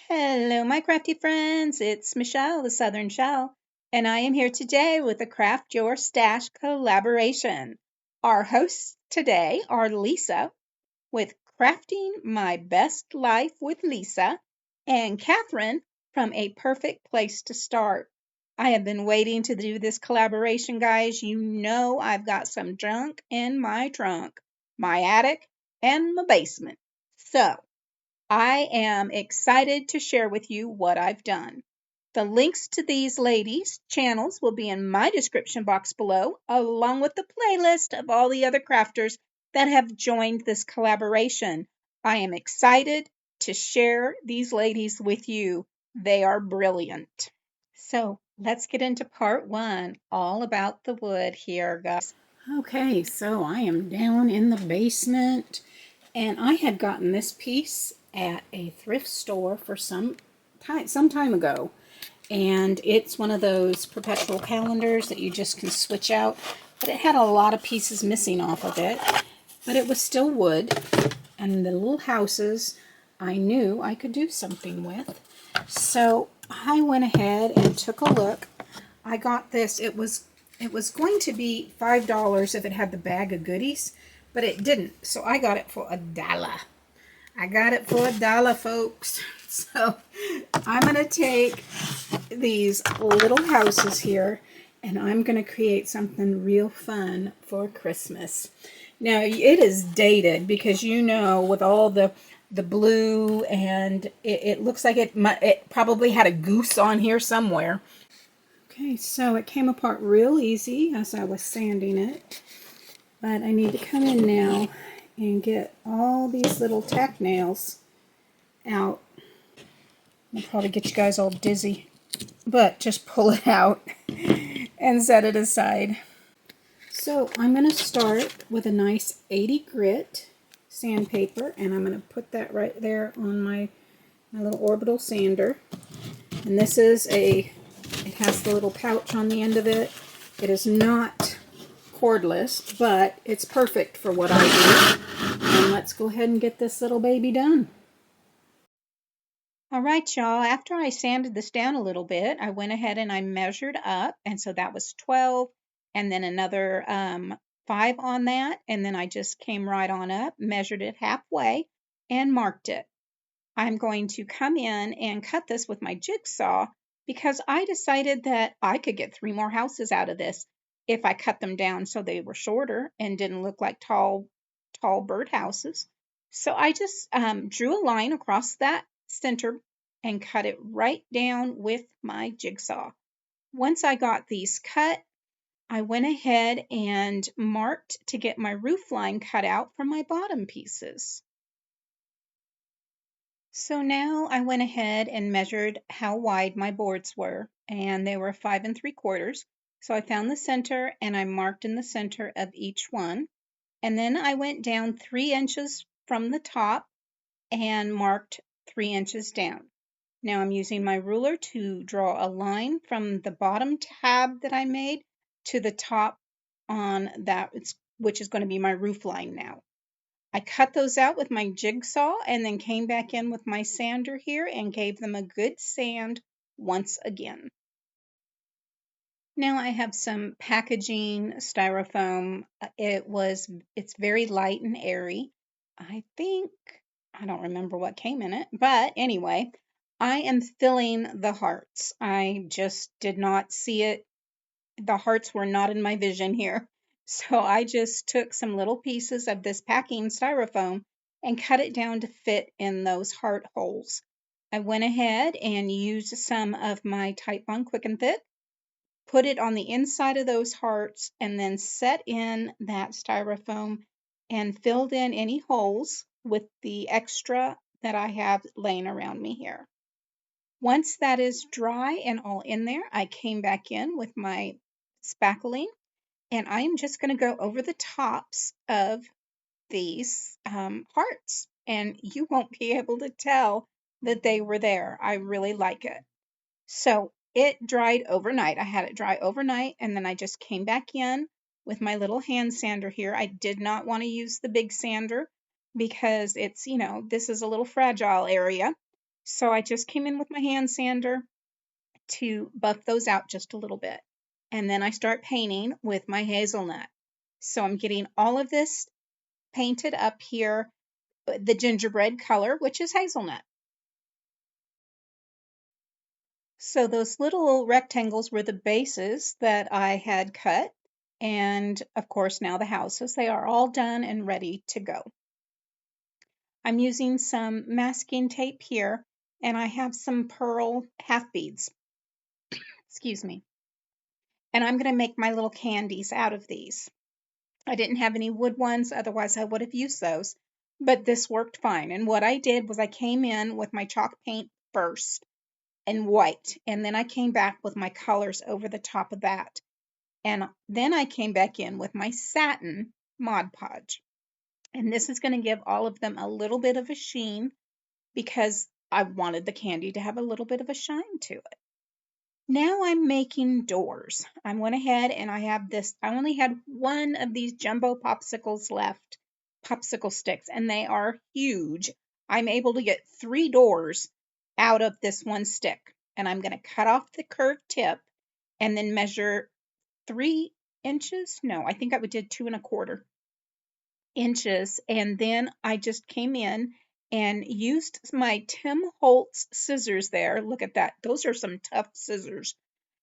Hello, my crafty friends. It's Michelle, the Southern Shell, and I am here today with a Craft Your Stash collaboration. Our hosts today are Lisa with Crafting My Best Life with Lisa and Catherine from A Perfect Place to Start. I have been waiting to do this collaboration, guys. You know I've got some junk in my trunk, my attic, and my basement. So, I am excited to share with you what I've done. The links to these ladies' channels will be in my description box below, along with the playlist of all the other crafters that have joined this collaboration. I am excited to share these ladies with you. They are brilliant. So let's get into part one, all about the wood here, guys. Okay, so I am down in the basement, and I had gotten this piece at a thrift store for some time ago, and it's one of those perpetual calendars that you just can switch out, but it had a lot of pieces missing off of it, but it was still wood, and the little houses I knew I could do something with. So I went ahead and took a look. I got this. It was going to be $5 if it had the bag of goodies, but it didn't. So I got it for $1. I got it for $1, folks. So I'm going to take these little houses here and I'm going to create something real fun for Christmas. Now it is dated because with all the blue, and it looks like it probably had a goose on here somewhere. Okay, so it came apart real easy as I was sanding it, but I need to come in now and get all these little tack nails out. I'll probably get you guys all dizzy, but just pull it out and set it aside. So I'm going to start with a nice 80 grit sandpaper, and I'm going to put that right there on my little orbital sander. And this is it has the little pouch on the end of it. It is not cordless, but it's perfect for what I do. And let's go ahead and get this little baby done. All right, y'all. After I sanded this down a little bit, I went ahead and I measured up. And so that was 12, and then another 5 on that. And then I just came right on up, measured it halfway, and marked it. I'm going to come in and cut this with my jigsaw because I decided that I could get 3 more houses out of this if I cut them down so they were shorter and didn't look like tall bird houses. So I just drew a line across that center and cut it right down with my jigsaw. Once I got these cut, I went ahead and marked to get my roof line cut out from my bottom pieces. So now I went ahead and measured how wide my boards were, and they were 5 3/4. So I found the center and I marked in the center of each one. And then I went down 3 inches from the top and marked 3 inches down. Now I'm using my ruler to draw a line from the bottom tab that I made to the top on that, which is going to be my roof line now. I cut those out with my jigsaw and then came back in with my sander here and gave them a good sand once again. Now I have some packaging styrofoam. It's very light and airy. I don't remember what came in it, but anyway, I am filling the hearts. I just did not see it. The hearts were not in my vision here. So I just took some little pieces of this packing styrofoam and cut it down to fit in those heart holes. I went ahead and used some of my Titebond Quick and Thick, put it on the inside of those hearts, and then set in that styrofoam and filled in any holes with the extra that I have laying around me here. Once that is dry and all in there, I came back in with my spackling, and I'm just going to go over the tops of these hearts, and you won't be able to tell that they were there. I really like it. So it dried overnight. I had it dry overnight, and then I just came back in with my little hand sander here. I did not want to use the big sander because this is a little fragile area. So I just came in with my hand sander to buff those out just a little bit. And then I start painting with my hazelnut. So I'm getting all of this painted up here, the gingerbread color, which is hazelnut. So those little rectangles were the bases that I had cut. And of course, now the houses, they are all done and ready to go. I'm using some masking tape here, and I have some pearl half beads, excuse me. And I'm going to make my little candies out of these. I didn't have any wood ones, otherwise I would have used those, but this worked fine. And what I did was I came in with my chalk paint first and white, and then I came back with my colors over the top of that. And then I came back in with my satin Mod Podge. And this is going to give all of them a little bit of a sheen because I wanted the candy to have a little bit of a shine to it. Now I'm making doors. I went ahead and I have this, I only had one of these jumbo popsicles left, popsicle sticks, and they are huge. I'm able to get 3 doors out of this one stick. And I'm going to cut off the curved tip and then measure 3 inches. No, I think I did 2¼ inches. And then I just came in and used my Tim Holtz scissors there. Look at that. Those are some tough scissors.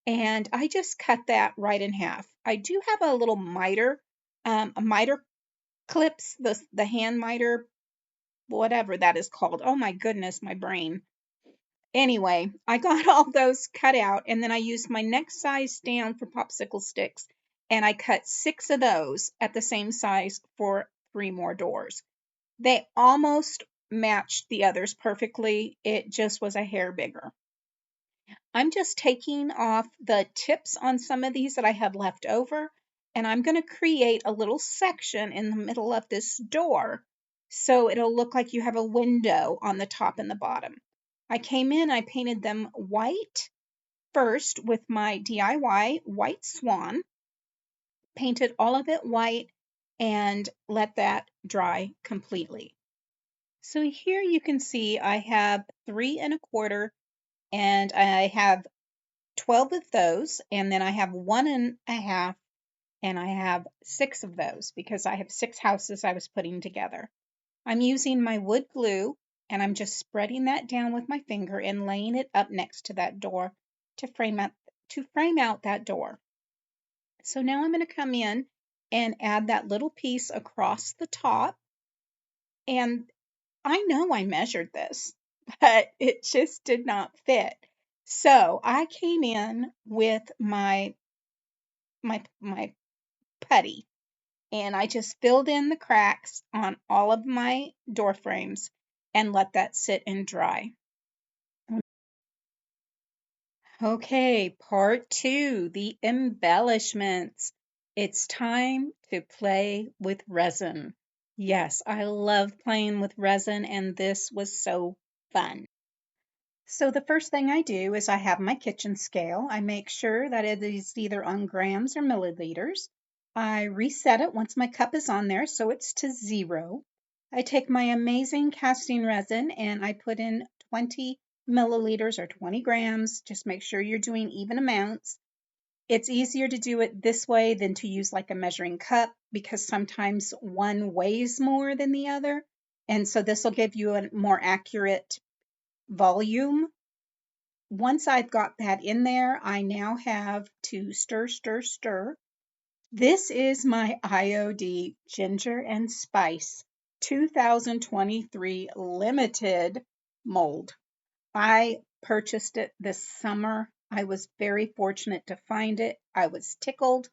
And I just cut that right in half. I do have a little miter, a miter clips, the hand miter, whatever that is called. Oh my goodness, my brain. Anyway, I got all those cut out, and then I used my next size down for popsicle sticks, and I cut 6 of those at the same size for 3 more doors. They almost matched the others perfectly. It just was a hair bigger. I'm just taking off the tips on some of these that I had left over, and I'm going to create a little section in the middle of this door so it'll look like you have a window on the top and the bottom. I came in, I painted them white first with my DIY White Swan, painted all of it white, and let that dry completely. So here you can see I have 3¼ and I have 12 of those, and then I have 1½ and I have 6 of those because I have 6 houses I was putting together. I'm using my wood glue and I'm just spreading that down with my finger and laying it up next to that door to frame out that door. So now I'm going to come in and add that little piece across the top, and I know I measured this, but it just did not fit. So I came in with my putty and I just filled in the cracks on all of my door frames and let that sit and dry. Okay, part 2, the embellishments. It's time to play with resin. Yes, I love playing with resin, and this was so fun. So the first thing I do is I have my kitchen scale. I make sure that it is either on grams or milliliters. I reset it once my cup is on there so it's to 0. I take my amazing casting resin and I put in 20 milliliters or 20 grams. Just make sure you're doing even amounts. It's easier to do it this way than to use like a measuring cup because sometimes one weighs more than the other. And so this will give you a more accurate volume. Once I've got that in there, I now have to stir, stir, stir. This is my IOD Ginger and Spice 2023 limited mold. I purchased it this summer. I was very fortunate to find it. I was tickled,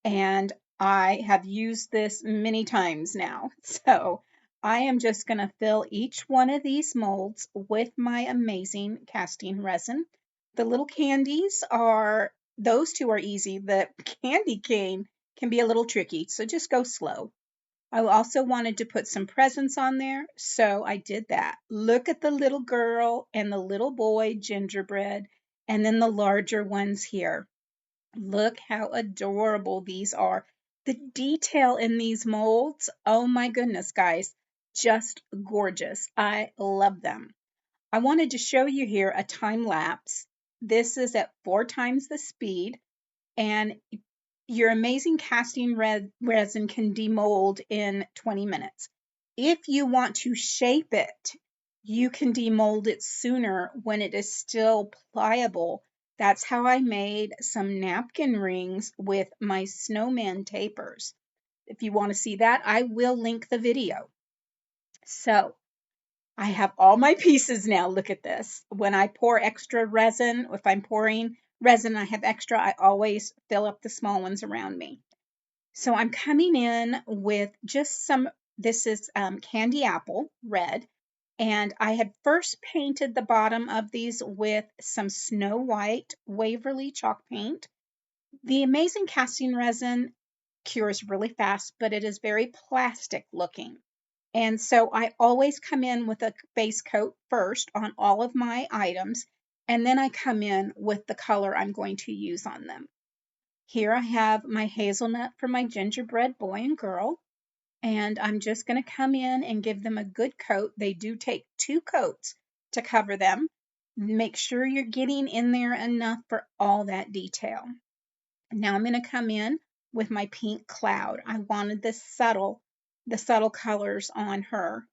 and I have used this many times now. So I am just going to fill each one of these molds with my amazing casting resin. The little candies are, those two are easy. The candy cane can be a little tricky, so just go slow. I also wanted to put some presents on there, so I did that. Look at the little girl and the little boy gingerbread, and then the larger ones here. Look how adorable these are. The detail in these molds, oh my goodness, guys, just gorgeous. I love them. I wanted to show you here a time lapse. This is at 4 times the speed, and your amazing casting resin can demold in 20 minutes. If you want to shape it, you can demold it sooner when it is still pliable. That's how I made some napkin rings with my snowman tapers. If you want to see that, I will link the video. So I have all my pieces now. Look at this. When I pour extra resin, if I'm pouring resin, I have extra, I always fill up the small ones around me. So I'm coming in with just some, this is candy apple red. And I had first painted the bottom of these with some Snow White Waverly chalk paint. The amazing casting resin cures really fast, but it is very plastic looking. And so I always come in with a base coat first on all of my items, and then I come in with the color I'm going to use on them. Here I have my hazelnut for my gingerbread boy and girl, and I'm just going to come in and give them a good coat. They do take 2 coats to cover them. Make sure you're getting in there enough for all that detail. Now I'm going to come in with my pink cloud. I wanted the subtle colors on her.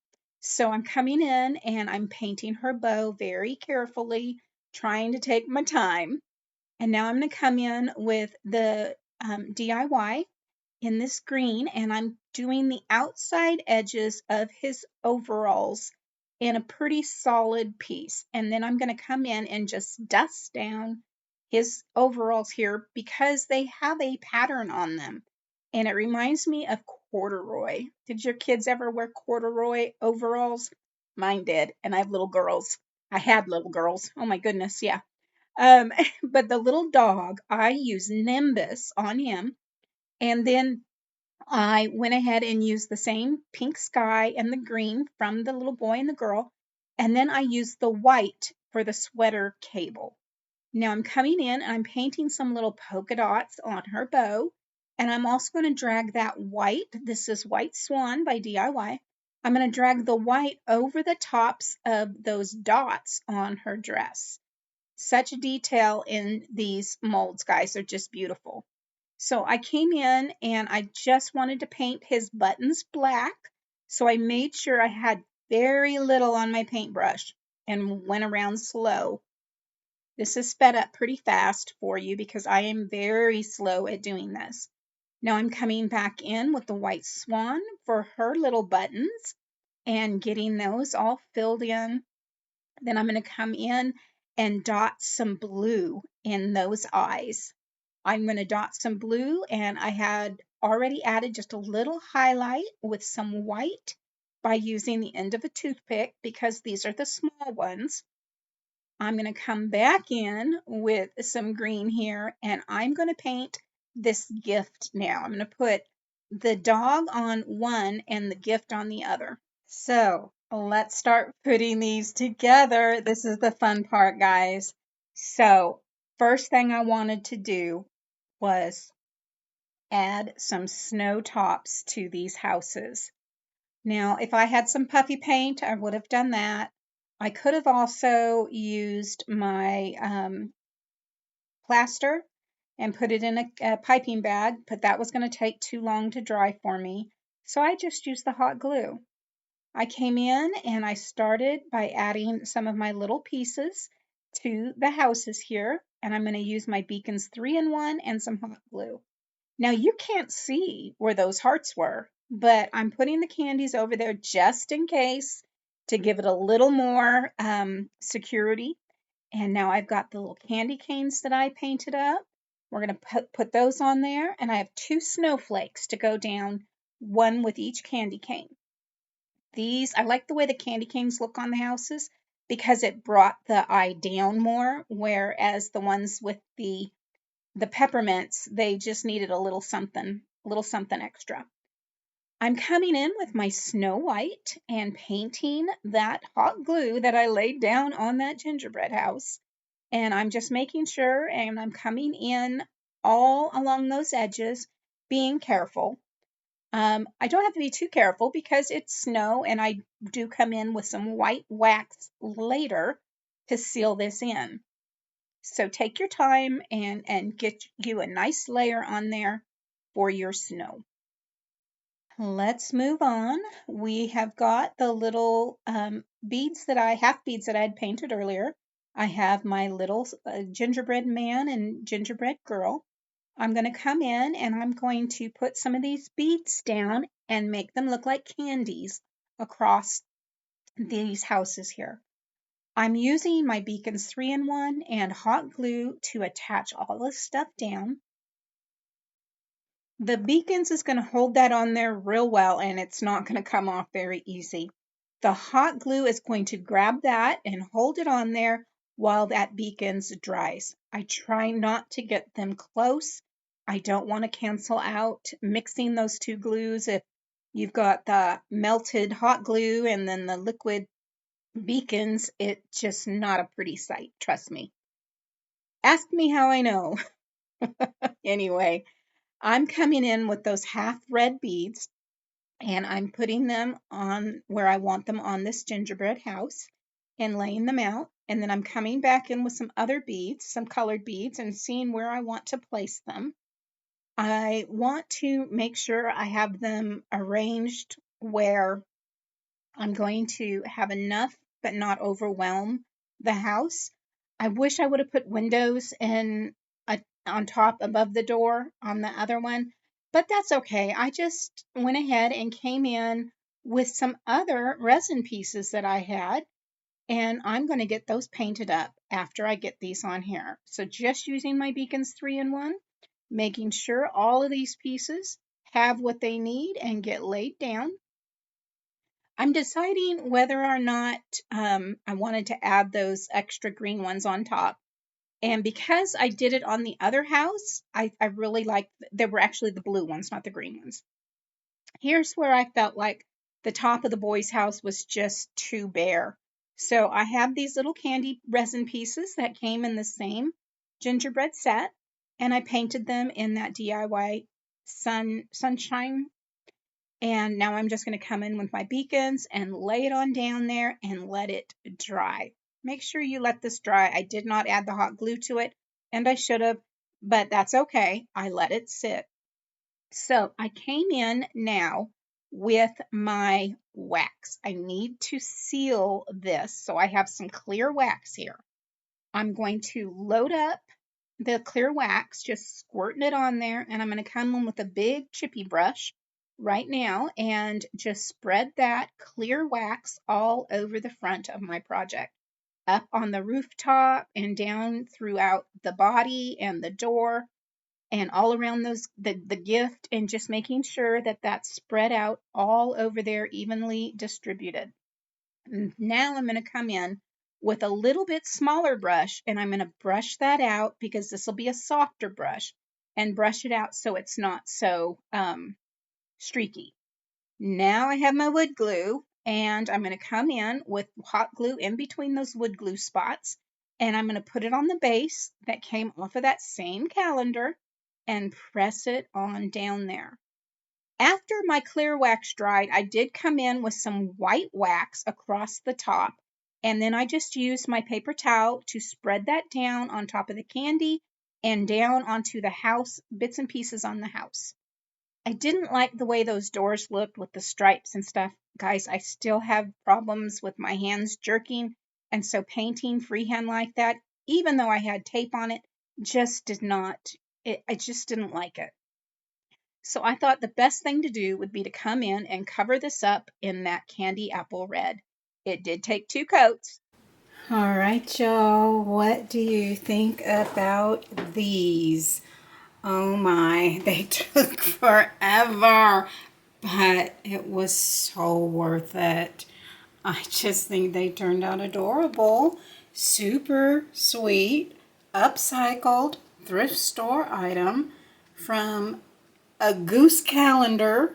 So I'm coming in and I'm painting her bow very carefully, trying to take my time. And now I'm going to come in with the DIY in this green, and I'm doing the outside edges of his overalls in a pretty solid piece. And then I'm going to come in and just dust down his overalls here because they have a pattern on them. And it reminds me of corduroy. Did your kids ever wear corduroy overalls? Mine did. And I have little girls. I had little girls. Oh my goodness, yeah. Um, but the little dog, I use Nimbus on him. And then I went ahead and used the same pink sky and the green from the little boy and the girl. And then I used the white for the sweater cable. Now I'm coming in and I'm painting some little polka dots on her bow. And I'm also going to drag that white. This is White Swan by DIY. I'm going to drag the white over the tops of those dots on her dress. Such detail in these molds, guys. They're just beautiful. So I came in and I just wanted to paint his buttons black. So I made sure I had very little on my paintbrush and went around slow. This is sped up pretty fast for you because I am very slow at doing this. Now I'm coming back in with the white swan for her little buttons and getting those all filled in. Then I'm going to come in and dot some blue in those eyes. I'm going to dot some blue, and I had already added just a little highlight with some white by using the end of a toothpick because these are the small ones. I'm going to come back in with some green here, and I'm going to paint this gift now. I'm going to put the dog on one and the gift on the other. So let's start putting these together. This is the fun part, guys. So first thing I wanted to do was add some snow tops to these houses. Now, if I had some puffy paint, I would have done that. I could have also used my plaster and put it in a piping bag, but that was going to take too long to dry for me. So I just used the hot glue. I came in and I started by adding some of my little pieces to the houses here, and I'm going to use my Beacons 3-in-1 and some hot glue. Now you can't see where those hearts were, but I'm putting the candies over there just in case to give it a little more security. And now I've got the little candy canes that I painted up. We're going to put those on there, and I have 2 snowflakes to go down, one with each candy cane. These, I like the way the candy canes look on the houses because it brought the eye down more, whereas the ones with the peppermints, they just needed a little something extra. I'm coming in with my Snow White and painting that hot glue that I laid down on that gingerbread house. And I'm just making sure, and I'm coming in all along those edges, being careful. I don't have to be too careful because it's snow, and I do come in with some white wax later to seal this in. So take your time and get you a nice layer on there for your snow. Let's move on. We have got the little beads that half beads that I had painted earlier. I have my little gingerbread man and gingerbread girl. I'm going to come in and I'm going to put some of these beads down and make them look like candies across these houses here. I'm using my Beacons 3-in-1 and hot glue to attach all this stuff down. The Beacons is going to hold that on there real well, and it's not going to come off very easy. The hot glue is going to grab that and hold it on there while that Beacons dries. I try not to get them close. I don't want to cancel out mixing those two glues. If you've got the melted hot glue and then the liquid Beacons, it's just not a pretty sight, trust me. Ask me how I know. Anyway, I'm coming in with those half red beads and I'm putting them on where I want them on this gingerbread house and laying them out. And then I'm coming back in with some other beads, some colored beads, and seeing where I want to place them. I want to make sure I have them arranged where I'm going to have enough but not overwhelm the house. I wish I would have put windows on top above the door on the other one, but that's okay. I just went ahead and came in with some other resin pieces that I had, and I'm going to get those painted up after I get these on here. So just using my Beacons 3-in-1, making sure all of these pieces have what they need and get laid down. I'm deciding whether or not I wanted to add those extra green ones on top. And because I did it on the other house, I really liked, they were actually the blue ones, not the green ones. Here's where I felt like the top of the boys' house was just too bare. So I have these little candy resin pieces that came in the same gingerbread set, and I painted them in that DIY sunshine. And now I'm just going to come in with my Beacons and lay it on down there and let it dry. Make sure you let this dry. I did not add the hot glue to it, and I should have, but that's okay. I let it sit. So I came in now with my wax. I need to seal this, so I have some clear wax here. I'm going to load up the clear wax, just squirting it on there, and I'm going to come in with a big chippy brush right now and just spread that clear wax all over the front of my project, up on the rooftop and down throughout the body and the door and all around the gift, and just making sure that that's spread out all over there, evenly distributed. Now I'm going to come in with a little bit smaller brush and I'm going to brush that out because this will be a softer brush, and brush it out so it's not so streaky. Now I have my wood glue and I'm going to come in with hot glue in between those wood glue spots, and I'm going to put it on the base that came off of that same calendar and press it on down there. After my clear wax dried, I did come in with some white wax across the top, and then I just used my paper towel to spread that down on top of the candy and down onto the house, bits and pieces on the house. I didn't like the way those doors looked with the stripes and stuff. Guys, I still have problems with my hands jerking, and so painting freehand like that, even though I had tape on it, just did not, I just didn't like it. So I thought the best thing to do would be to come in and cover this up in that candy apple red. It did take 2 coats. All right, y'all. What do you think about these? Oh my, they took forever, but it was so worth it. I just think they turned out adorable, super sweet, upcycled thrift store item from a goose calendar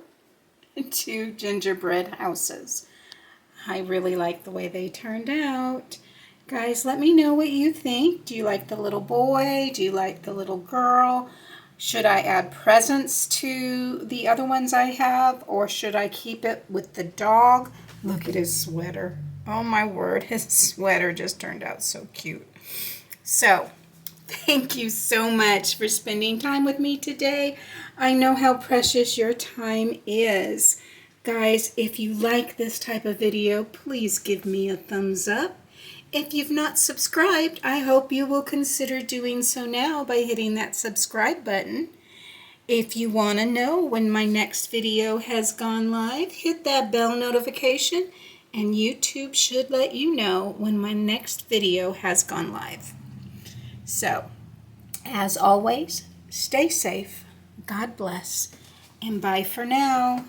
to gingerbread houses. I really like the way they turned out. Guys, let me know what you think. Do you like the little boy? Do you like the little girl? Should I add presents to the other ones I have, or should I keep it with the dog? Look at his sweater. Oh my word, his sweater just turned out so cute. So, thank you so much for spending time with me today. I know how precious your time is. Guys, if you like this type of video, please give me a thumbs up. If you've not subscribed, I hope you will consider doing so now by hitting that subscribe button. If you want to know when my next video has gone live, hit that bell notification and YouTube should let you know when my next video has gone live. So, as always, stay safe, God bless, and bye for now.